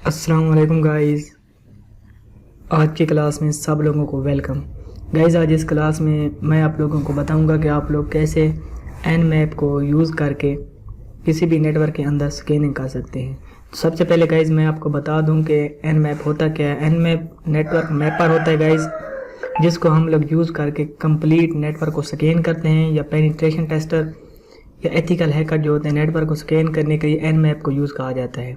अस्सलाम वालेकुम गाइस। आज की क्लास में सब लोगों को वेलकम। गाइस, आज इस क्लास में मैं आप लोगों को बताऊंगा कि आप लोग कैसे एन मैप को यूज़ करके किसी भी नेटवर्क के अंदर स्कैनिंग कर सकते हैं। सबसे पहले गाइस मैं आपको बता दूं कि एन मैप होता क्या है। एन मैप नेटवर्क मैपर होता है गाइस, जिसको हम लोग यूज़ करके कंप्लीट नेटवर्क को स्कैन करते हैं, या पेनिट्रेशन टेस्टर या एथिकल हैकर जो होते हैं नेटवर्क को स्कैन करने के लिए एन मैप को यूज़ कहा जाता है।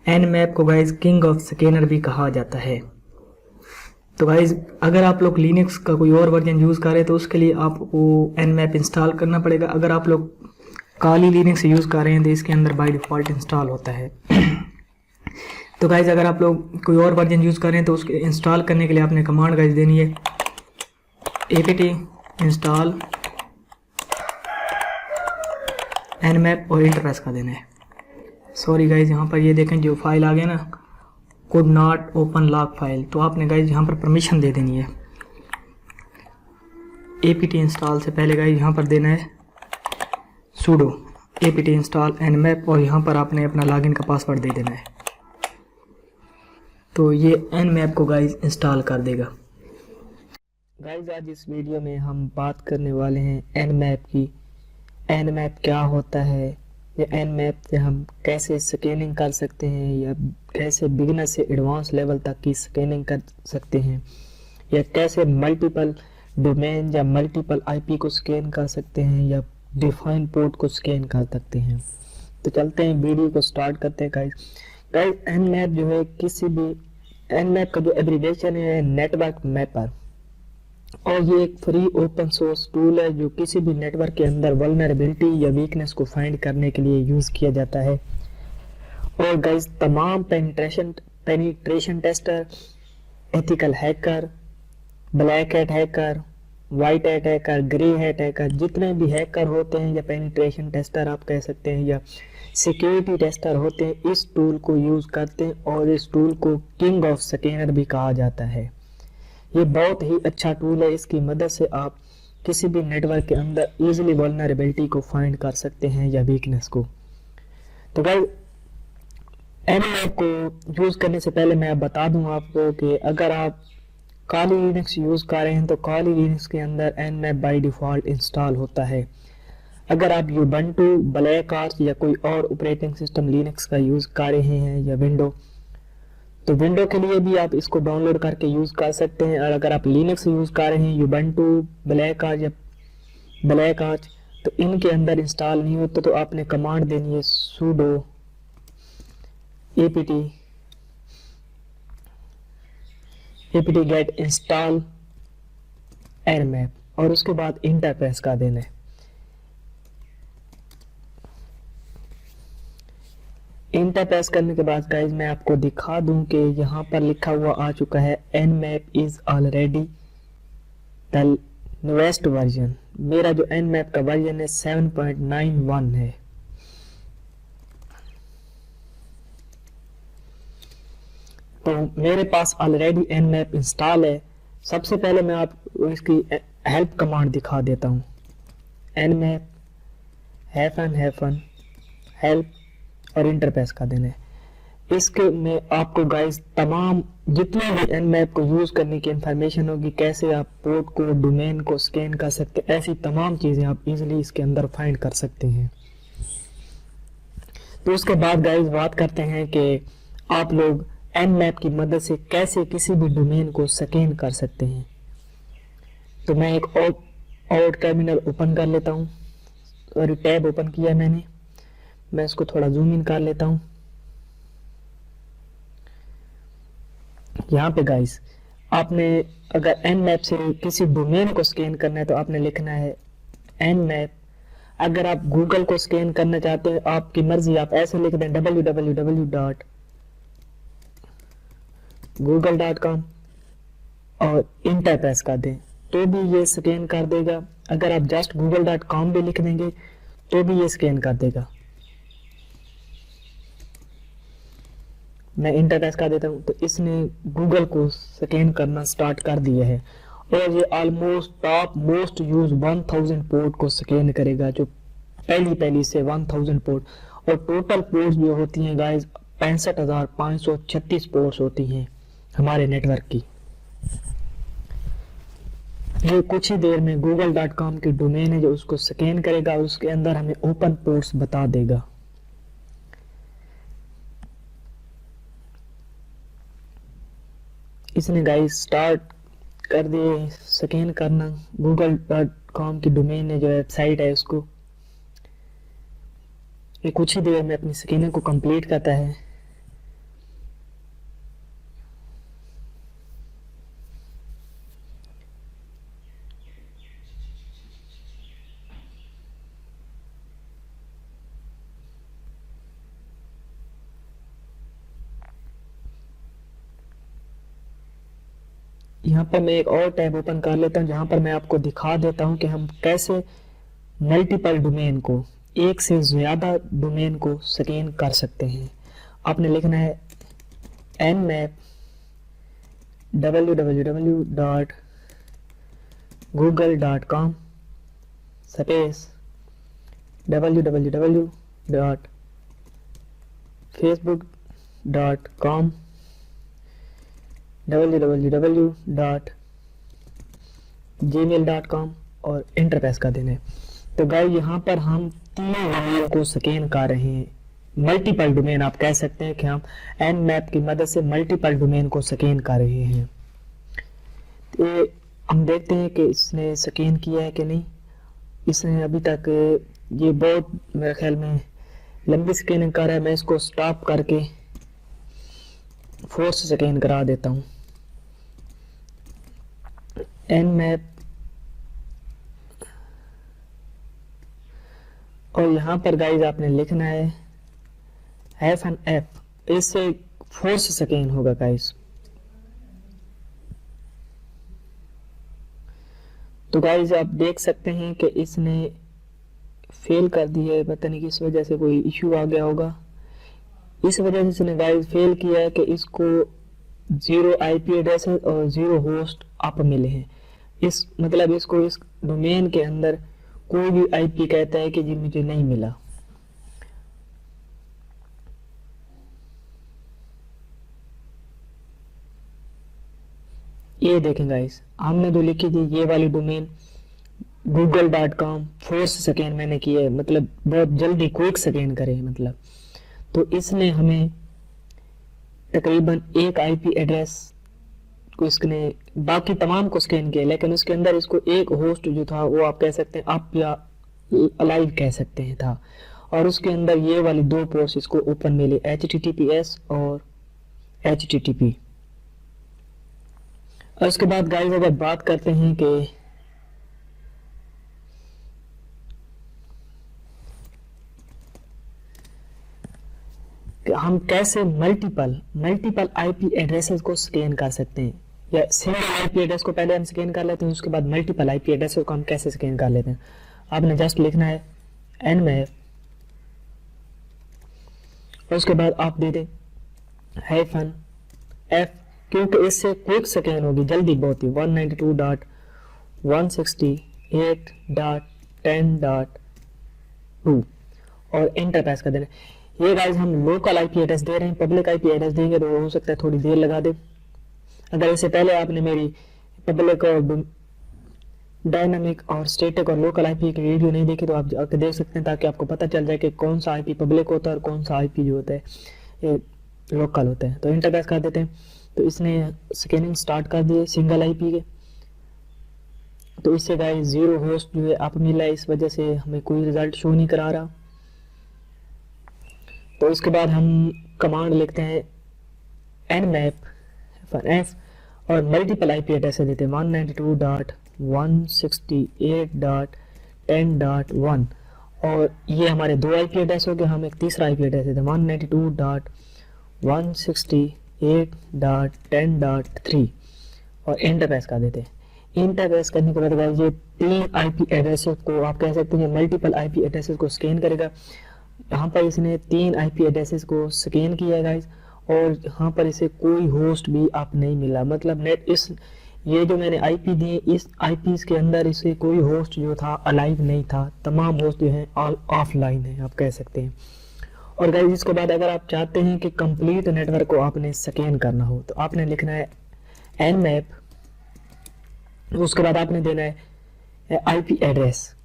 एन मैप को गाइज किंग ऑफ स्कैनर भी कहा जाता है। तो गाइज अगर आप लोग लिनक्स का कोई और वर्जन यूज़ करें तो उसके लिए आपको एन मैप इंस्टॉल करना पड़ेगा। अगर आप लोग काली लिनक्स यूज़ कर रहे हैं तो इसके अंदर बाय डिफ़ॉल्ट इंस्टॉल होता है। तो गाइज अगर आप लोग कोई और वर्जन यूज़ कर रहे हैं तो उसके इंस्टॉल करने के लिए आपने कमांड गाइज देनी है apt इंस्टॉल एन मैप और इंटर प्रेस कर देना है। सॉरी गाइज, यहाँ पर ये देखें जो फाइल आ गया ना, could not open log file, तो आपने गाइज यहाँ पर परमिशन दे देनी है। apt इंस्टॉल से पहले गाइज यहाँ पर देना है sudo apt install nmap, और यहाँ पर आपने अपना लॉगिन का पासवर्ड दे देना है। तो ये एन मैप को गाइज इंस्टॉल कर देगा। गाइज आज इस वीडियो में हम बात करने वाले हैं एन मैप की। एन मैप क्या होता है, या एन मैप से हम कैसे स्कैनिंग कर सकते हैं, या कैसे बिगिनर से एडवांस लेवल तक की स्कैनिंग कर सकते हैं, या कैसे मल्टीपल डोमेन या मल्टीपल आईपी को स्कैन कर सकते हैं, या डिफाइन पोर्ट को स्कैन कर सकते हैं। तो चलते हैं वीडियो को स्टार्ट करते हैं। गाइस एन मैप जो है किसी भी एन मैप का जो एब्रिविएशन है नेटवर्क मैपर, और ये एक फ्री ओपन सोर्स टूल है जो किसी भी नेटवर्क के अंदर वल्नरेबिलिटी या वीकनेस को फाइंड करने के लिए यूज़ किया जाता है। और गाइस तमाम penetration tester, ethical hacker, black hat hacker, white hat hacker, grey hat hacker, जितने भी हैकर होते हैं या पेनिट्रेशन टेस्टर आप कह सकते हैं या सिक्योरिटी टेस्टर होते हैं, इस टूल को यूज़ करते हैं, और इस टूल को किंग ऑफ स्कैनर भी कहा जाता है। ये बहुत ही अच्छा टूल है। इसकी मदद से आप किसी भी नेटवर्क के अंदर इजीली वल्नरेबिलिटी को फाइंड कर सकते हैं या वीकनेस को। तो गाइस एन मैप को यूज़ करने से पहले मैं बता दूं आपको कि अगर आप काली लिनक्स यूज़ कर रहे हैं तो काली लिनक्स के अंदर Nmap by default install होता है। अगर आप यूबंटू, ब्लैक आर्च या कोई और ऑपरेटिंग सिस्टम लिनक्स का यूज़ कर रहे हैं या विंडो, तो विंडो के लिए भी आप इसको डाउनलोड करके यूज़ कर सकते हैं। और अगर आप लिनक्स यूज़ कर रहे हैं यूबंटू, ब्लैक आर्च या ब्लैक आर्च, तो इनके अंदर इंस्टॉल नहीं होता, तो आपने कमांड देनी है sudo apt get install nmap, और उसके बाद इंटर प्रेस कर देना है। इंटर प्रेस करने के बाद गाइज मैं आपको दिखा दूं कि यहाँ पर लिखा हुआ आ चुका है an map is already the newest version. मेरा जो एन मैप का वर्जन है 7.91 है। तो मेरे पास ऑलरेडी एन मैप इंस्टॉल है। सबसे पहले मैं आपको इसकी हेल्प कमांड दिखा देता हूँ। एन मैप हैफन हेल्प और इंटर प्रेस कर देना है। इसके में आपको गाइस तमाम जितने भी एन मैप को यूज़ करने की इंफॉर्मेशन होगी, कैसे आप पोर्ट को, डोमेन को स्कैन कर सकते हैं, ऐसी तमाम चीज़ें आप इजीली इसके अंदर फाइंड कर सकते हैं। तो उसके बाद गाइस बात करते हैं कि आप लोग एन मैप की मदद से कैसे किसी भी डोमेन को स्कैन कर सकते हैं। तो मैं एक और टर्मिनल ओपन कर लेता हूँ, और टैब ओपन किया मैंने। मैं इसको थोड़ा जूम इन कर लेता हूं। यहाँ पे गाइस आपने अगर एन मैप से किसी डोमेन को स्कैन करना है तो आपने लिखना है एन मैप। अगर आप गूगल को स्कैन करना चाहते हैं, आपकी मर्जी, आप ऐसे लिख दें www.google.com और इंटर प्रेस कर दें, तो भी ये स्कैन कर देगा। अगर आप जस्ट google.com भी लिख देंगे तो भी ये स्कैन कर देगा। मैं इंटर प्रेस कर देता हूँ तो इसने गूगल को स्कैन करना स्टार्ट कर दिया है, और ये almost top most use 1000 port को स्कैन करेगा, जो पहली से 1000 पोर्ट। और टोटल पोर्ट्स जो होती हैं गाइस 65,536 पोर्ट्स होती हैं हमारे नेटवर्क की। ये कुछ ही देर में google.com की डोमेन है जो उसको स्कैन करेगा और उसके अंदर हमें ओपन पोर्ट्स बता देगा। इसने गाइस स्टार्ट कर दिए स्कैन करना। google.com की डोमेन है जो वेबसाइट है उसको ये कुछ ही देर में अपनी स्कैनिंग को कंप्लीट करता है। यहाँ पर मैं एक और टैब ओपन कर लेता हूँ जहाँ पर मैं आपको दिखा देता हूँ कि हम कैसे मल्टीपल डोमेन को, एक से ज़्यादा डोमेन को स्कैन कर सकते हैं। आपने लिखना है nmap www.google.com space www.facebook.com www.gmail.com और इंटर प्रेस कर देना है। तो गाइस यहाँ पर हम 3 डोमेन को स्कैन कर रहे हैं। मल्टीपल डोमेन आप कह सकते हैं कि हम nmap की मदद से मल्टीपल डोमेन को स्कैन कर रहे हैं। तो हम देखते हैं कि इसने स्कैन किया है कि नहीं। इसने अभी तक ये बहुत मेरे ख्याल में लंबी स्कैनिंग कर रहा है। मैं इसको स्टॉप करके फोर्स स्कैन करा देता हूँ। nmap और यहाँ पर गाइज आपने लिखना है -f, इससे फोर्स स्कैन होगा गाइज। तो गाइज आप देख सकते हैं कि इसने फेल कर दी है। पता नहीं किस वजह से कोई इश्यू आ गया होगा। इस वजह से इसने गाइज फेल किया है कि इसको 0 IP एड्रेस और 0 होस्ट आप मिले हैं। इस मतलब इसको इस डोमेन के अंदर कोई भी IP कहता है कि जी मुझे नहीं मिला। ये देखें गाइस, हमने जो लिखी थी ये वाली डोमेन google.com फोर्स स्कैन मैंने किया है, मतलब बहुत जल्दी क्विक स्कैन करे मतलब। तो इसने हमें तकरीबन 1 IP एड्रेस को इसने बाकी तमाम को स्कैन किया, लेकिन उसके अंदर इसको एक होस्ट जो था वो आप कह सकते हैं अप या अलाइव कह सकते हैं था। और उसके अंदर ये वाली 2 पोर्ट्स इसको ओपन मिले, HTTPS और HTTP। और उसके बाद गाइस अगर बात करते हैं कि हम कैसे मल्टीपल IP एड्रेसेस को स्कैन कर सकते हैं, या सिंगल IP एड्रेस को पहले हम स्कैन कर लेते हैं, उसके बाद मल्टीपल IP एड्रेस को हम कैसे स्कैन कर लेते हैं। आपने जस्ट लिखना है nmap और उसके बाद आप दे दें -f, क्योंकि इससे क्विक स्कैन होगी, जल्दी बहुत ही 192.168.10.2 और इंटर प्रेस कर देना। ये गाइस हम लोकल IP एड्रेस दे रहे हैं, पब्लिक IP एड्रेस देंगे तो हो सकता है थोड़ी देर लगा दे। अगर इससे पहले आपने मेरी पब्लिक और डायनामिक और स्टैटिक और लोकल IP की वीडियो नहीं देखी तो आप आके देख सकते हैं, ताकि आपको पता चल जाए कि कौन सा IP पब्लिक होता है और कौन सा IP जो होता है ये लोकल होता है। तो इंटर प्रेस कर देते हैं। तो इसने स्कैनिंग स्टार्ट कर दी सिंगल IP के। तो इससे गाइस 0 होस्ट जो है आप मिला है, इस वजह से हमें कोई रिजल्ट शो नहीं करा रहा। तो इसके बाद हम कमांड लिखते हैं nmap और मल्टीपल IP एड्रेस देते हैं 192.168.10.1 और ये हमारे 2 IP एड्रेस हो गए। हम एक तीसरा IP एड्रेस देते हैं 192.168.10.3 और इंटर प्रेस कर देते हैं। इंटर प्रेस करने के बाद गाइस ये 3 IP एड्रेसेस को आप कह सकते हैं मल्टीपल IP एड्रेसेस को स्कैन करेगा। यहाँ पर इसने 3 IP एड्रेसेस को स्कैन किया गाइस और यहाँ पर इसे कोई होस्ट भी आप नहीं मिला, मतलब नेट इस ये जो मैंने IP दिए इस IPs के अंदर इसे कोई होस्ट जो था अलाइव नहीं था, तमाम होस्ट जो है ऑफलाइन है आप कह सकते हैं। और गाइस इसके बाद अगर आप चाहते हैं कि कंप्लीट नेटवर्क को आपने स्कैन करना हो तो आपने लिखना है nmap, उसके बाद आपने देना है आईपी एड्रेस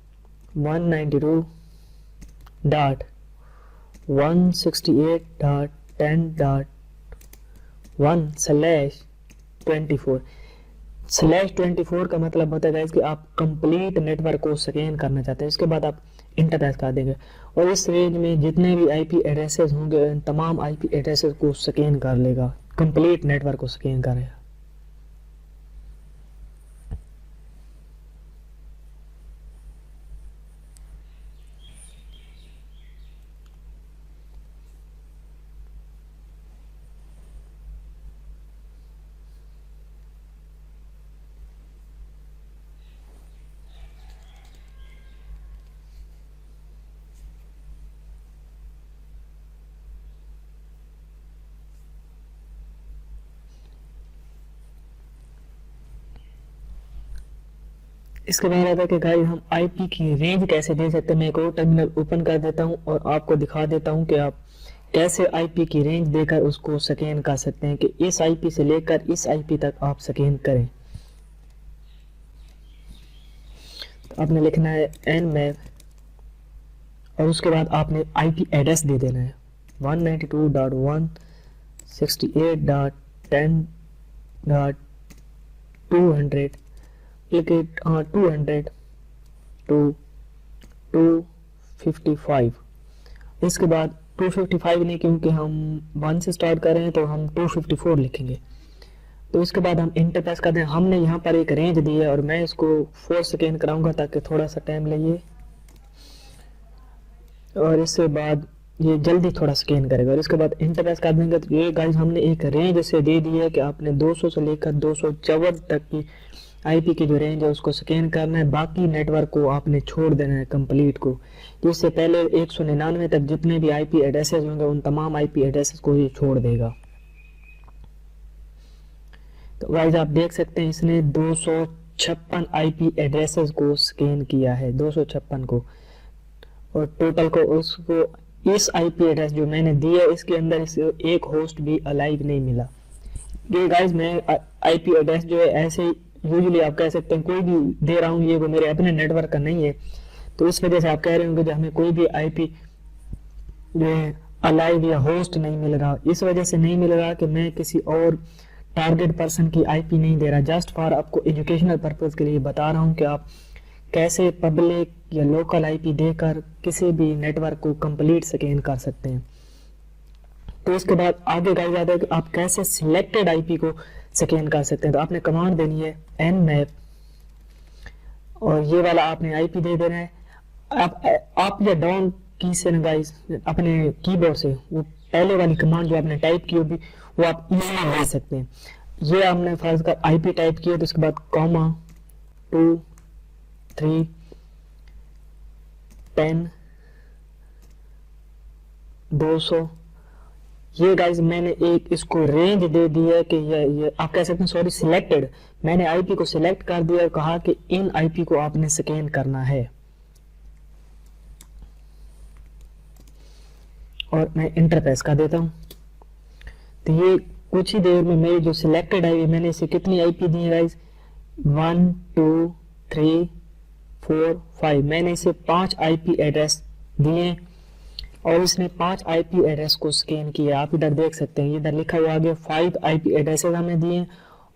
192.168.10.1/24 का मतलब होता है गाइस कि आप कंप्लीट नेटवर्क को स्कैन करना चाहते हैं। इसके बाद आप इंटर प्रेस कर देंगे और इस रेंज में जितने भी आईपी एड्रेसेस होंगे उन तमाम आईपी एड्रेसेस को स्कैन कर लेगा, कंप्लीट नेटवर्क को स्कैन करेगा। इसके बाद आता है कि गाइस हम आईपी की रेंज कैसे दे सकते हैं। मैं एक और टर्मिनल ओपन कर देता हूं और आपको दिखा देता हूं कि आप कैसे आईपी की रेंज देकर उसको स्कैन कर सकते हैं कि इस आईपी से लेकर इस आईपी तक आप स्कैन करें। तो आपने लिखना है nmap और उसके बाद आपने आईपी एड्रेस दे देना है 192.168.10.200 200 to 255। इसके बाद 255 नहीं, क्योंकि हम 1 से स्टार्ट कर रहे हैं तो हम 254 लिखेंगे। तो इसके बाद हम इंटर प्रेस कर दें। हमने यहाँ पर एक रेंज दी है और मैं इसको 4 सेकेंड कराऊंगा ताकि थोड़ा सा टाइम लगे और इसके बाद ये जल्दी थोड़ा स्कैन करेगा। और इसके बाद इंटर प्रेस कर देंगे तो ये गाइस हमने एक रेंज इसे दे दी है कि आपने 200 से लेकर 254 तक की आईपी की जो रेंज है उसको स्कैन करना है। बाकी नेटवर्क को आपने छोड़ देना है कंप्लीट को। जिससे पहले 199 तक जितने भी आईपी एड्रेसेस होंगे उन तमाम आईपी एड्रेसेस को ये छोड़ देगा। तो गाइस आप देख सकते हैं इसने 256 आईपी एड्रेसेस को स्कैन किया है, 256 को, और टोटल को उसको इस आईपी एड्रेस जो मैंने दी है इसके अंदर इसे एक होस्ट भी अलाइव नहीं मिला। ये गाइस मैं आईपी एड्रेस जो है ऐसे यूजुअली आप कह सकते हैं कोई भी दे रहा हूँ, ये वो मेरे अपने नेटवर्क का नहीं है, तो इस वजह से आप कह रहे होंगे कि हमें कोई भी आईपी जो है अलाइव या होस्ट नहीं मिल रहा। इस वजह से नहीं मिल रहा कि मैं किसी और टारगेट पर्सन की आईपी नहीं दे रहा, जस्ट फॉर आपको एजुकेशनल पर्पज के लिए बता रहा हूँ कि आप कैसे पब्लिक या लोकल आईपी देकर किसी भी नेटवर्क को कंप्लीट स्कैन कर सकते हैं। तो इसके बाद आगे गाइस आता है कि आप कैसे सिलेक्टेड आईपी को स्कैन कर सकते हैं। तो आपने कमांड देनी है nmap और ये वाला आपने आईपी दे देना है। आप या डाउन की से ना गाइस अपने कीबोर्ड से वो पहले वाली कमांड जो आपने टाइप की होगी वो आप इजीली ले सकते हैं। ये हमने फर्ज कर आईपी टाइप किया तो उसके बाद कॉमा 2 3 10 200। ये गाइस मैंने एक इसको रेंज दे दी है कि ये आप कह सकते हैं सॉरी सिलेक्टेड। मैंने आईपी को सिलेक्ट कर दिया और कहा कि इन आईपी को आपने स्कैन करना है और मैं इंटर प्रेस कर देता हूं। तो ये कुछ ही देर में मेरी जो सिलेक्टेड आईपी मैंने इसे कितनी आईपी दी है गाइस 1 2 3 4 5 मैंने इसे 5 आईपी एड्रेस दिए और इसने 5 आईपी एड्रेस को स्कैन किया। आप इधर देख सकते हैं इधर लिखा हुआ आगे 5 आईपी एड्रेसेस हमें दिए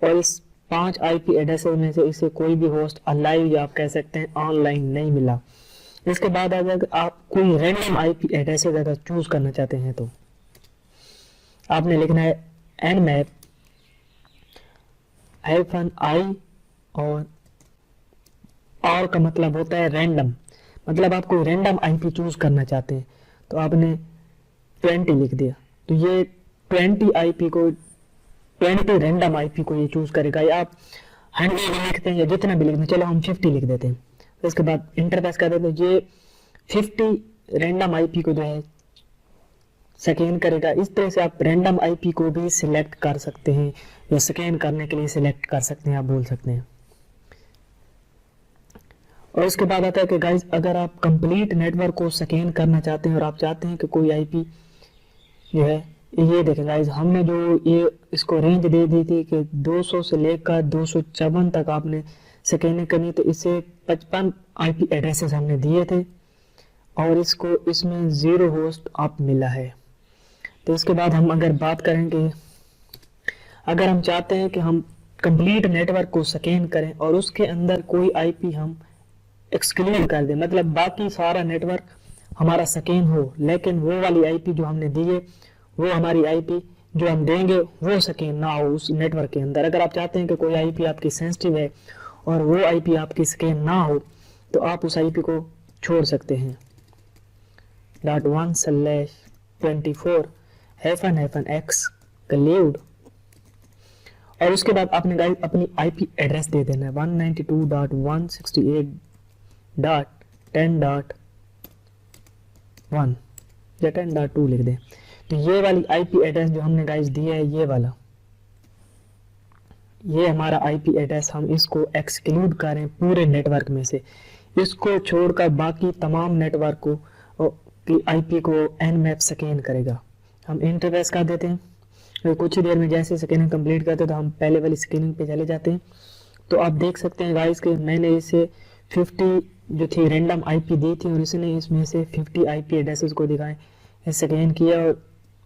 और इस 5 आईपी एड्रेसेस में से इसे कोई भी होस्ट अलाइव या आप कह सकते हैं ऑनलाइन नहीं मिला। इसके बाद अगर आप कोई रैंडम आईपी एड्रेसेस अगर चूज करना चाहते हैं तो आपने लिखना है nmap -i और का मतलब होता है रैंडम, मतलब आप कोई रैंडम आईपी चूज करना चाहते हैं तो आपने 20 लिख दिया तो ये 20 आईपी को 20 रैंडम आईपी को ये चूज करेगा। या आप 100 लिखते हैं या जितना भी लिखते हैं, चलो हम 50 लिख देते हैं। तो इसके बाद इंटर प्रेस कर देते हैं, ये 50 रैंडम आईपी को जो है स्कैन करेगा। इस तरह से आप रैंडम आईपी को भी सिलेक्ट कर सकते हैं या स्कैन करने के लिए सिलेक्ट कर सकते हैं, आप बोल सकते हैं। और इसके बाद आता है कि गाइस अगर आप कंप्लीट नेटवर्क को स्कैन करना चाहते हैं और आप चाहते हैं कि कोई आईपी जो है ये देखें गाइस, हमने जो ये इसको रेंज दे दी थी कि 200 से लेकर 254 तक आपने स्कैनिंग करनी, तो इसे 55 आईपी एड्रेसेस हमने दिए थे और इसको इसमें 0 होस्ट आप मिला है। तो इसके बाद हम अगर बात करेंगे, अगर हम चाहते हैं कि हम कंप्लीट नेटवर्क को स्कैन करें और उसके अंदर कोई आईपी हम एक्सक्लूड कर दें, मतलब बाकी सारा नेटवर्क हमारा स्कैन हो लेकिन वो वाली आईपी जो हमने दी है, वो हमारी आईपी जो हम देंगे वो स्कैन ना हो उस नेटवर्क के अंदर। अगर आप चाहते हैं कि कोई आईपी आपकी सेंसिटिव है और वो आईपी आपकी स्कैन ना हो, तो आप उस आईपी को छोड़ सकते हैं। .1/24-X और उसके बाद आपने गाइस अपनी आईपी एड्रेस दे देना है 192.168.10.1 या 10.2 लिख दें। तो ये वाली आईपी एड्रेस जो हमने गाइस दिया है, ये वाला, ये हमारा आईपी एड्रेस, हम इसको एक्सक्लूड करें पूरे नेटवर्क में से, इसको छोड़कर बाकी तमाम नेटवर्क को की आईपी को एनमैप स्कैन करेगा। हम इंटरफेस कर देते हैं, तो कुछ ही देर में जैसे स्कैनिंग कंप्लीट करते हैं तो हम पहले वाली स्कैनिंग पे चले जाते हैं। तो आप देख सकते हैं गाइस कि मैंने इसे 50 जो थी रैंडम आईपी दी थी और इसने इसमें से 50 आईपी एड्रेसेस को दिखाए स्कैन किया। और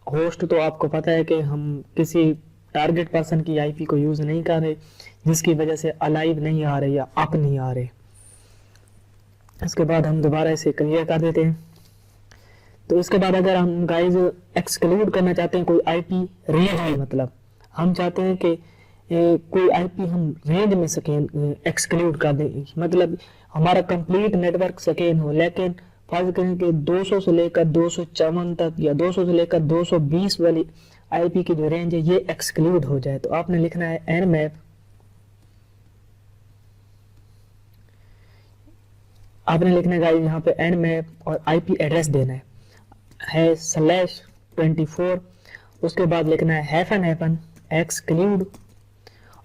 होस्ट तो आपको पता है कि हम किसी टारगेट पर्सन की आईपी को यूज़ नहीं कर रहे, जिसकी वजह से अलाइव नहीं आ रहे या अप नहीं आ रहे। इसके बाद हम दोबारा इसे क्लियर कर देते हैं। तो इसके बाद अगर हम गाइस एक्सक्लूड करना चाहते हैं कोई आईपी रेंज में, मतलब हम चाहते हैं कि कोई आईपी हम रेंज में स्कैन एक्सक्लूड कर दें, मतलब हमारा कंप्लीट नेटवर्क स्कैन हो, लेकिन फर्ज करें कि 200 से लेकर 254 तक या 200 से लेकर 220 वाली आईपी की जो रेंज है ये एक्सक्लूड हो जाए, तो आपने लिखना है nmap, आपने लिखना है गाइस यहाँ पे nmap और आईपी एड्रेस देना है /24, उसके बाद लिखना है -exclude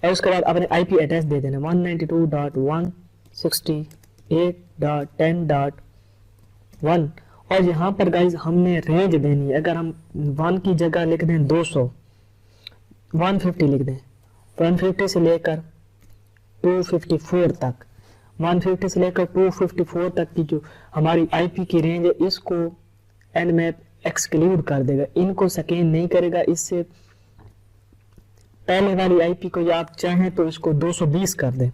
और उसके बाद अपने आईपी एड्रेस दे देना 192.168.10.1 और यहाँ पर गाइज हमने रेंज देनी है। अगर हम 1 की जगह लिख दें 200, 150 लिख दें, 150 से लेकर 254 तक, 150 से लेकर 254 तक की जो हमारी आईपी की रेंज है, इसको nmap एक्सक्लूड कर देगा, इनको स्कैन नहीं करेगा। इससे पहले वाली आईपी को या आप चाहें तो इसको 220 कर दें।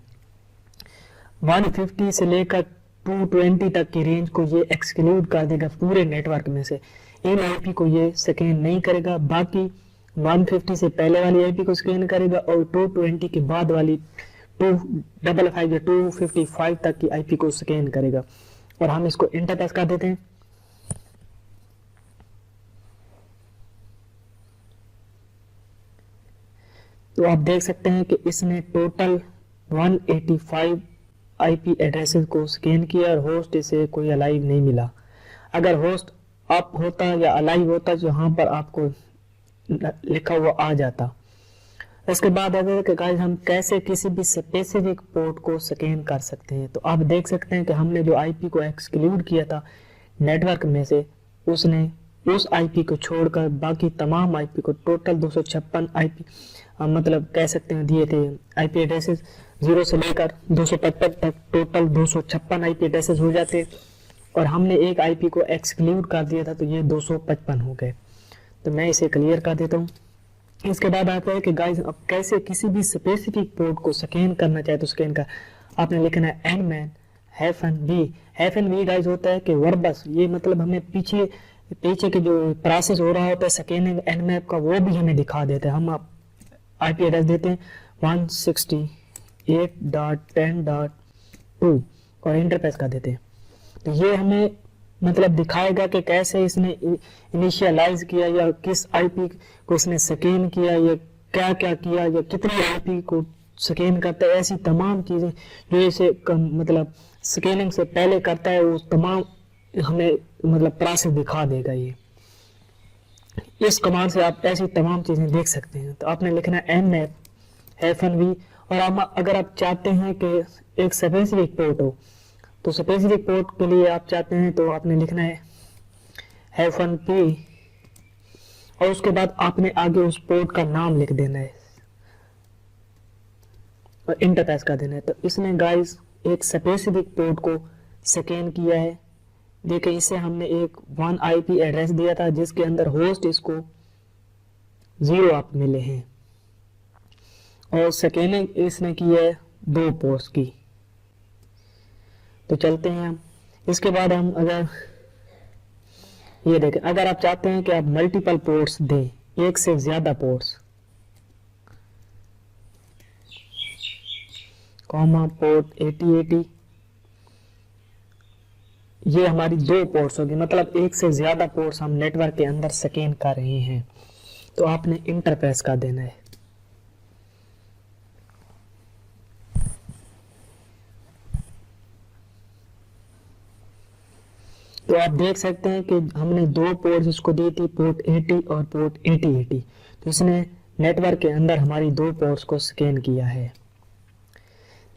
150 से लेकर 220 तक की रेंज को ये एक्सक्लूड कर देगा पूरे नेटवर्क में से, इन आईपी को ये स्कैन नहीं करेगा। बाकी 150 से पहले वाली आईपी को स्कैन करेगा और 220 के बाद वाली 255 या 255 तक की आईपी को स्कैन करेगा। और हम इसको इंटरप्रेस कर देते हैं। तो आप देख सकते हैं कि इसने टोटल 185 आईपी एड्रेसेस को स्कैन किया और होस्ट इसे कोई अलाइव नहीं मिला। अगर होस्ट अप होता या अलाइव होता तो यहाँ पर आपको लिखा हुआ आ जाता। इसके बाद अगर कि गाइस हम कैसे किसी भी स्पेसिफिक पोर्ट को स्कैन कर सकते हैं, तो आप देख सकते हैं कि हमने जो आईपी को एक्सक्लूड किया था नेटवर्क में से, उसने उस आईपी को छोड़कर बाकी तमाम आईपी को टोटल 256 आईपी मतलब कह सकते हैं दिए थे आईपी एड्रेसेस 0 से लेकर 255 तक, टोटल 256 आईपी एड्रेसेस हो जाते और हमने एक आईपी को एक्सक्लूड कर दिया था तो ये 255 हो गए। तो मैं इसे क्लियर कर देता हूँ। इसके बाद आता है कि गाइस अब कैसे किसी भी स्पेसिफिक पोर्ट को स्कैन करना चाहे तो स्कैन का आपने लिखना है -b गाइस होता है कि वर्बस, ये मतलब हमें पीछे के जो प्रोसेस हो रहा होता है स्कैनिंग nmap का वो भी हमें दिखा देता है। हम आप आईपी एड्रेस देते हैं 168.10.2 और इंटरप्रेस कर देते हैं, तो ये हमें मतलब दिखाएगा कि कैसे इसने इनिशियलाइज किया या किस आईपी को इसने स्कैन किया या क्या क्या किया या कितनी आईपी को स्कैन करता है। ऐसी तमाम चीज़ें जो इसे मतलब स्कैनिंग से पहले करता है वो तमाम हमें मतलब प्रोसेस दिखा देगा। ये इस कमांड से आप ऐसी तमाम चीज़ें देख सकते हैं। तो आपने लिखना है nmap -v और अगर आप चाहते हैं कि एक स्पेसिफिक पोर्ट हो तो स्पेसिफिक पोर्ट के लिए आप चाहते हैं तो आपने लिखना है -p और उसके बाद आपने आगे उस पोर्ट का नाम लिख देना है और इंटर प्रेस कर देना है। तो इसने गाइस एक स्पेसिफिक पोर्ट को स्कैन किया है। देखिए इसे हमने एक 1 IP एड्रेस दिया था जिसके अंदर होस्ट इसको 0 आप मिले हैं, और स्कैनिंग इसने की है 2 पोर्ट्स की। तो चलते हैं हम। इसके बाद हम अगर ये देखें, अगर आप चाहते हैं कि आप मल्टीपल पोर्ट्स दें, एक से ज्यादा पोर्ट्स, कॉमा पोर्ट 8080, ये हमारी 2 पोर्ट्स होगी, मतलब एक से ज्यादा पोर्ट्स हम नेटवर्क के अंदर स्कैन कर रहे हैं। तो आपने इंटर प्रेस कर देना है। तो आप देख सकते हैं कि हमने 2 पोर्ट्स इसको दी थी, पोर्ट 80 और पोर्ट 8080। तो इसने नेटवर्क के अंदर हमारी 2 पोर्ट्स को स्कैन किया है।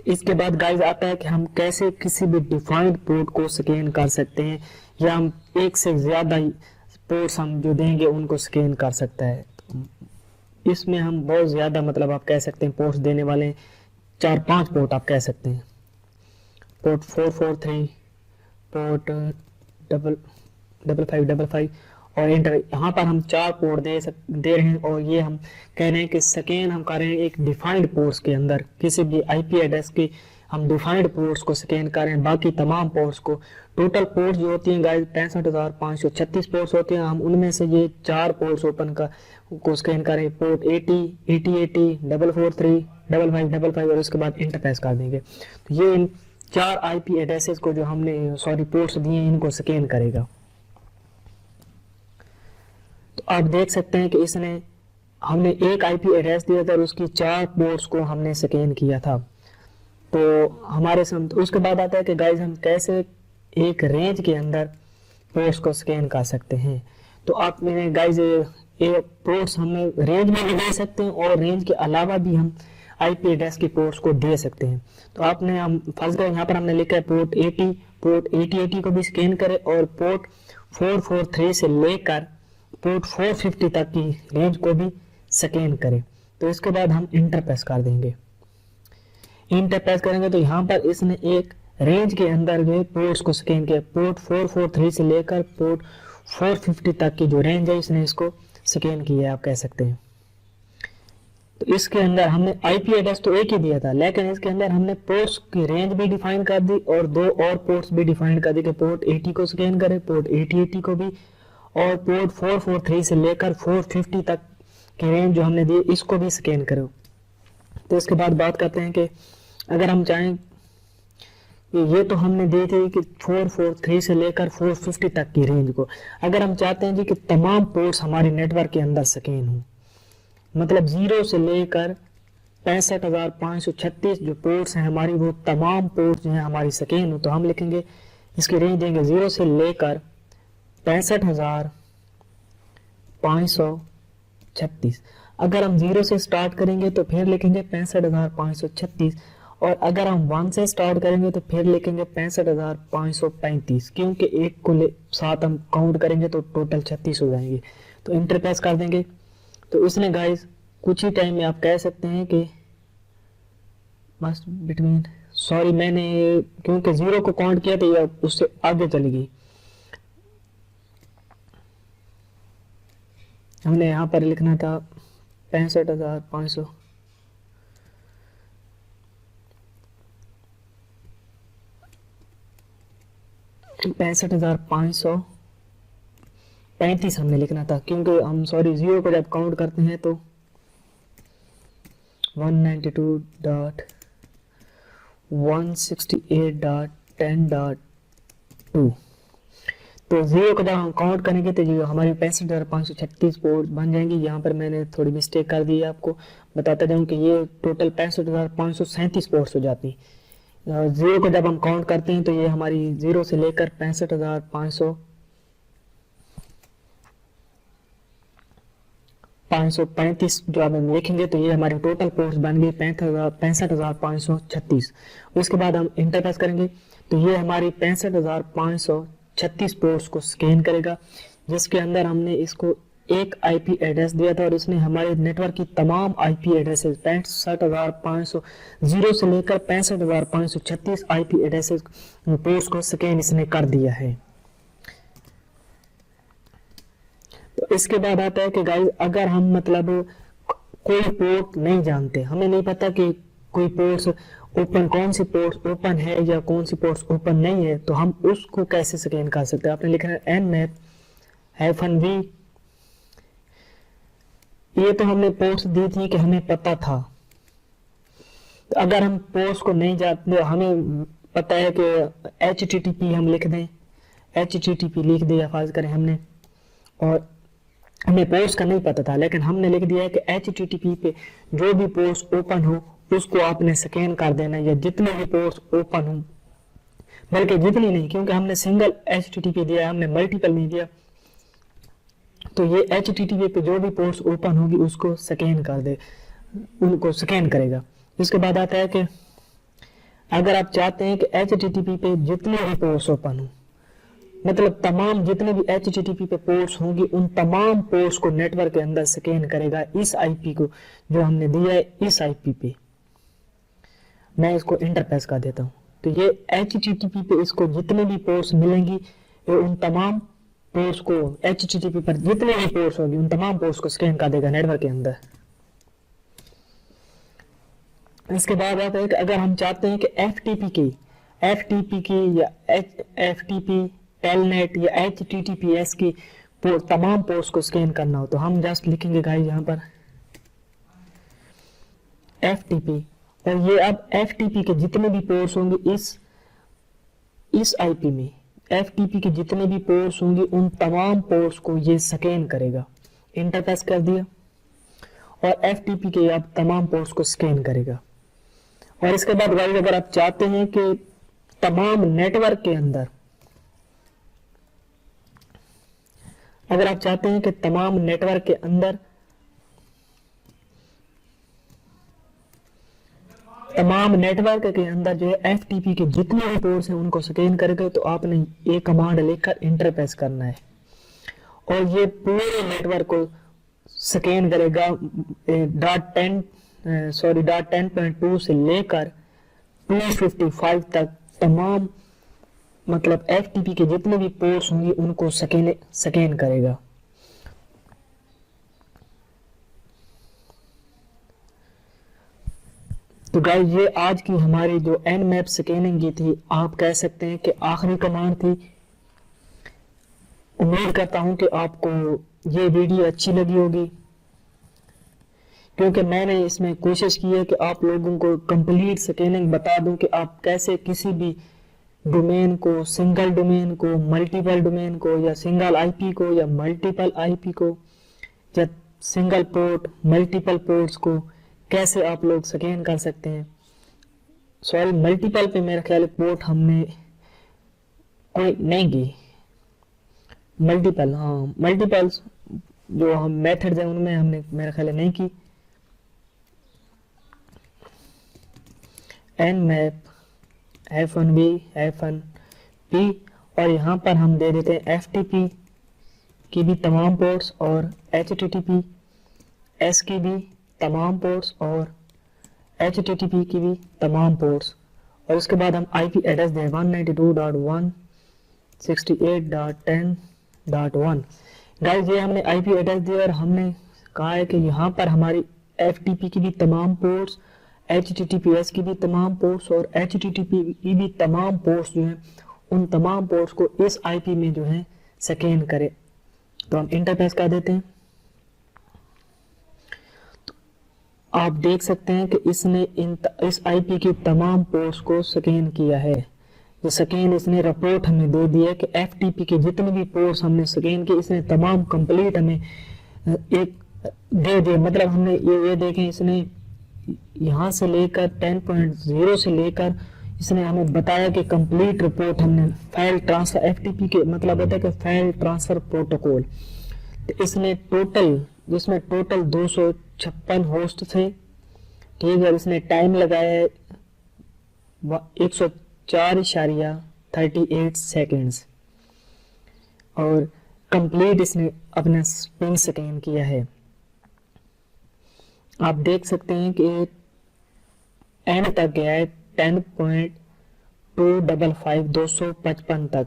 इसके बाद गाइस आता है कि हम कैसे किसी भी डिफाइंड पोर्ट को स्कैन कर सकते हैं, या हम एक से ज्यादा पोर्ट्स हम जो देंगे उनको स्कैन कर सकता है। इसमें हम बहुत ज्यादा, मतलब आप कह सकते हैं पोर्ट्स देने वाले 4-5 पोर्ट आप कह सकते हैं। पोर्ट 443, पोर्ट 5555 और इंटर, यहाँ पर हम 4 पोर्ट दे रहे हैं, और ये हम कह रहे हैं कि स्कैन हम कर रहे हैं एक डिफाइंड पोर्ट्स के अंदर। किसी भी IP एड्रेस की हम डिफाइंड पोर्ट्स को स्कैन कर रहे हैं, बाकी तमाम पोर्ट्स को। टोटल पोर्ट्स जो होती हैं गाइस 65,536 पोर्ट्स होते हैं, हम उनमें से ये 4 पोर्ट्स ओपन को स्कैन कर रहे हैं, पोर्ट 80, 8080, 443, 5555 और उसके बाद इंटर प्रेस कर देंगे। तो ये इन 4 IP एड्रेसेस को जो हमने पोर्ट्स दिए हैं इनको स्कैन करेगा। तो आप देख सकते हैं कि इसने हमने एक IP एड्रेस दिया था और उसकी 4 पोर्ट्स को हमने स्कैन किया था। तो हमारे सामने उसके बाद आता है कि गाइस हम कैसे एक रेंज के अंदर पोर्ट्स को स्कैन कर सकते हैं। तो आप मैंने गाइस ये पोर्ट्स हमें रेंज में भी दे सकते हैं, और रेंज के अलावा भी हम IP एड्रेस की पोर्ट्स को दे सकते हैं। तो आपने हम फर्स्ट यहाँ पर हमने लिखा है पोर्ट 80, पोर्ट 8080 को भी स्कैन करें, और पोर्ट 443 से लेकर पोर्ट 450 तक की रेंज को भी स्कैन करें। तो इसके बाद हम इंटर प्रेस कर देंगे। इंटर प्रेस करेंगे तो यहाँ पर इसने एक रेंज के अंदर जो पोर्ट्स को स्कैन किया, पोर्ट 443 से लेकर पोर्ट 450 तक की जो रेंज है इसने इसको स्कैन किया है, आप कह सकते हैं। तो इसके अंदर हमने IP एड्रेस तो एक ही दिया था, लेकिन इसके अंदर हमने पोर्ट्स की रेंज भी डिफाइन कर दी और 2 और पोर्ट्स भी डिफाइन कर दी कि पोर्ट 80 को स्कैन करें, पोर्ट 8080 को भी, और पोर्ट 443 से लेकर 450 तक की रेंज जो हमने दी इसको भी स्कैन करो। तो इसके बाद बात करते हैं कि अगर हम चाहें, ये तो हमने दी थी कि 443 से लेकर 450 तक की रेंज को, अगर हम चाहते हैं जी कि तमाम पोर्ट्स हमारे नेटवर्क के अंदर स्कैन हो, मतलब 0 से लेकर 65,536 जो पोर्ट्स हैं हमारी, वो तमाम पोर्ट्स जो हैं हमारी स्कैन हो, तो हम लिखेंगे इसकी रेंज देंगे 0 से लेकर 65,536। अगर हम 0 से स्टार्ट करेंगे तो फिर लिखेंगे 65,536, और अगर हम 1 से स्टार्ट करेंगे तो फिर लिखेंगे 65,535, क्योंकि एक को साथ हम काउंट करेंगे तो टोटल 36 हो जाएंगे। तो इंटर प्रेस कर देंगे। तो इसने गाइस कुछ ही टाइम में आप कह सकते हैं कि बस बिटवीन, सॉरी मैंने क्योंकि 0 को काउंट किया तो ये उससे आगे चली गई, हमने यहाँ पर लिखना था 65,500, $65,535 हमने लिखना था, क्योंकि हम 0 को जब काउंट करते हैं तो 192.168.10.2, तो 0 को जब हम काउंट करेंगे तो जो हमारी 65,536 पोर्ट बन जाएंगी। यहाँ पर मैंने थोड़ी मिस्टेक कर दी है, आपको बताता जाऊँ कि ये टोटल 65,537 पोर्ट्स हो जाती। 0 को जब हम काउंट करते हैं तो ये हमारी 0 से लेकर 65,535 जो अब हम लिखेंगे तो ये हमारी टोटल पोर्ट्स बन गई 65,536। उसके बाद हम इंटर प्रेस करेंगे तो ये हमारी 65,536 पोर्ट्स को स्कैन करेगा, जिसके अंदर हमने इसको एक आईपी एड्रेस दिया था और इसने हमारे नेटवर्क की तमाम आईपी एड्रेसेस 65,500 जीरो से लेकर 65,536 आईपी एड्रेसेस पोर्ट्स को स्कैन इसने कर दिया है। तो इसके बाद आता है कि गाइस अगर हम मतलब कोई पोर्ट नहीं जानते, हमें नहीं पता कि कोई पोर्ट्स ओपन, कौन सी पोर्ट्स ओपन है या कौन सी पोर्ट्स ओपन नहीं है, तो हम उसको कैसे स्कैन कर सकते हैं। आपने लिखा है nmap-v। ये तो हमने पोर्ट्स दी थी कि हमें पता था। तो अगर हम पोर्ट्स को नहीं जानते, हमें पता है कि http हम लिख दें, http लिख दिया फर्ज करें हमने, और हमें पोर्ट्स का नहीं पता था, लेकिन हमने लिख दिया है कि http पे जो भी पोर्ट्स ओपन हो उसको आपने स्कैन कर देना, या जितने भी पोर्ट्स ओपन हो, बल्कि जितनी नहीं, क्योंकि हमने सिंगल http दिया, हमने मल्टीपल नहीं दिया। तो ये http पे जो भी पोर्ट्स ओपन होगी उसको स्कैन कर दे, उनको स्कैन करेगा। इसके बाद आता है कि अगर आप चाहते हैं कि http पे जितने भी पोर्ट्स ओपन हो, मतलब तमाम जितने भी http पे पोर्ट्स होंगी उन तमाम पोर्ट्स को नेटवर्क के अंदर स्कैन करेगा, इस आईपी को जो हमने दिया है इस आईपी पे। मैं इसको इंटरफेस कर देता हूँ। तो ये http पे इसको जितने भी पोर्ट्स मिलेंगी उन तमाम पोर्ट्स को, http पर जितने भी पोर्ट्स होंगी उन तमाम पोर्ट्स को स्कैन कर देगा नेटवर्क के अंदर। इसके बाद आता है कि अगर हम चाहते हैं कि FTP की या FTP टेलनेट या HTTPS की तमाम पोर्ट्स को स्कैन करना हो, तो हम जस्ट लिखेंगे गाइस यहाँ पर FTP, और ये अब FTP के जितने भी पोर्ट्स होंगे इस आईपी में, FTP के जितने भी पोर्ट्स होंगे उन तमाम पोर्ट्स को ये स्कैन करेगा। इंटरफेस कर दिया और FTP के अब तमाम पोर्ट्स को स्कैन करेगा। और इसके बाद गाइस अगर आप चाहते हैं कि तमाम नेटवर्क के अंदर, अगर आप चाहते हैं कि तमाम नेटवर्क के अंदर जो है FTP के जितने भी पोर्ट्स हैं उनको स्कैन करेगा, तो आपने ये कमांड लेकर इंटरफेस करना है और ये पूरे नेटवर्क को स्कैन करेगा। .10.2 से लेकर 255 तक तमाम मतलब FTP के जितने भी पोर्ट्स होंगे उनको स्कैन करेगा। तो गाइस ये आज की हमारी जो nmap स्कैनिंग की थी, आप कह सकते हैं कि आखिरी कमांड थी। उम्मीद करता हूं कि आपको ये वीडियो अच्छी लगी होगी, क्योंकि मैंने इसमें कोशिश की है कि आप लोगों को कंप्लीट स्कैनिंग बता दूं कि आप कैसे किसी भी डोमेन को, सिंगल डोमेन को, मल्टीपल डोमेन को, या सिंगल आईपी को, या मल्टीपल आईपी को, या सिंगल पोर्ट मल्टीपल पोर्ट्स को कैसे आप लोग स्कैन कर सकते हैं। सॉरी, मल्टीपल पे मेरा ख्याल पोर्ट हमने कोई नहीं की, मल्टीपल्स जो हम मेथड्स हैं उनमें हमने मेरा ख्याल नहीं की। nmap-v और यहाँ पर हम दे देते हैं FTP की भी तमाम पोर्ट्स और HTTPS की भी तमाम पोर्ट्स और HTTP की भी तमाम पोर्ट्स, और उसके बाद हम IP एड्रेस दें 192.168.10.1। गाइस ये हमने IP एड्रेस दिया और हमने कहा है कि यहाँ पर हमारी FTP की भी तमाम पोर्ट्स, HTTPS की भी तमाम पोर्ट्स और HTTP की भी तमाम पोर्ट्स जो हैं उन तमाम पोर्ट्स को इस IP में जो है स्कैन करें। तो हम इंटरफेस कर देते हैं। तो आप देख सकते हैं कि इसने इस IP की तमाम पोर्ट्स को स्कैन किया है। जो स्कैन इसने रिपोर्ट हमें दे दी है कि FTP के जितने भी पोर्ट्स हमने स्कैन किए इसने तमाम कंप्लीट हमें एक दे दिए। मतलब हमने ये देखें, इसने यहाँ से लेकर 10.0 से लेकर इसने हमें बताया कि कंप्लीट रिपोर्ट हमने फाइल ट्रांसफर FTP के मतलब होता है कि फाइल ट्रांसफर प्रोटोकॉल। तो इसने टोटल, जिसमें टोटल 256 होस्ट थे, ठीक है, इसने टाइम लगाया है 104.38 सेकेंड्स। और कंप्लीट इसने अपना पिन स्कैन किया है। आप देख सकते हैं कि एंड तक गया है 10.255 तक।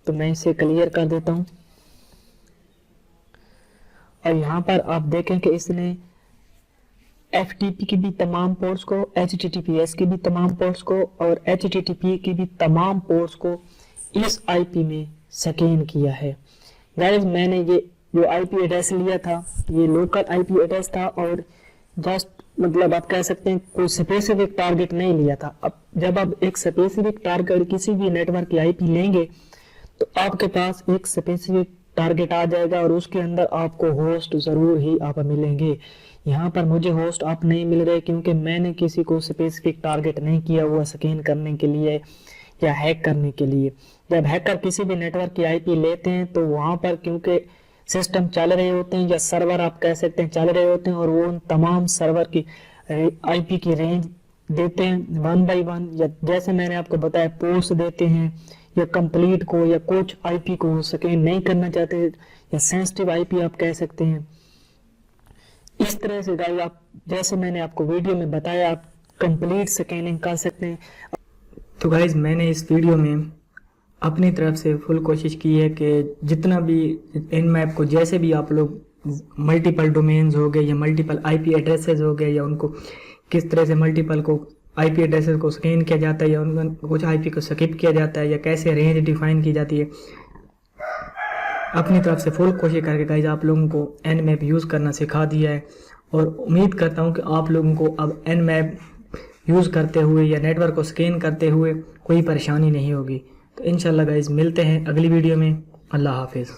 तो मैं इसे क्लियर कर देता हूं और यहाँ पर आप देखें कि इसने FTP की भी तमाम पोर्ट्स को, HTTPS की भी तमाम पोर्ट्स को और HTTP की भी तमाम पोर्ट्स को इस IP में स्कैन किया है। गाइस मैंने ये जो IP एड्रेस लिया था ये लोकल IP एड्रेस था और जस्ट मतलब आप कह सकते हैं कोई स्पेसिफिक टारगेट नहीं लिया था। अब जब आप एक स्पेसिफिक टारगेट किसी भी नेटवर्क की IP लेंगे तो आपके पास एक स्पेसिफिक टारगेट आ जाएगा और उसके अंदर आपको होस्ट जरूर ही आप मिलेंगे। यहाँ पर मुझे होस्ट आप नहीं मिल रहे क्योंकि मैंने किसी को स्पेसिफिक टारगेट नहीं किया हुआ स्कैन करने के लिए या हैक करने के लिए। जब हैकर किसी भी नेटवर्क की IP लेते हैं तो वहां पर क्योंकि सिस्टम चल रहे होते हैं या सर्वर आप कह सकते हैं चल रहे होते हैं और वो उन तमाम सर्वर की IP की रेंज देते हैं 1 by 1, या जैसे मैंने आपको बताया पोस्ट देते हैं या कंप्लीट को या कुछ IP को स्कैन नहीं करना चाहते या सेंसिटिव IP आप कह सकते हैं। इस तरह से गाइस आप जैसे मैंने आपको वीडियो में बताया आप कंप्लीट स्कैनिंग कर सकते हैं। तो गाइस मैंने इस वीडियो में अपनी तरफ से फुल कोशिश की है कि जितना भी Nmap को जैसे भी आप लोग मल्टीपल डोमेन्स हो गए या मल्टीपल IP एड्रेसेस हो गए या उनको किस तरह से मल्टीपल को IP एड्रेसेस को स्कैन किया जाता है या उनको कुछ IP को स्किप किया जाता है या कैसे रेंज डिफाइन की जाती है, अपनी तरफ से फुल कोशिश करके गाइस आप लोगों को Nmap यूज़ करना सिखा दिया है और उम्मीद करता हूं कि आप लोगों को अब Nmap यूज़ करते हुए या नेटवर्क को स्कैन करते हुए कोई परेशानी नहीं होगी। तो इंशाल्लाह गाइस मिलते हैं अगली वीडियो में। अल्लाह हाफिज़।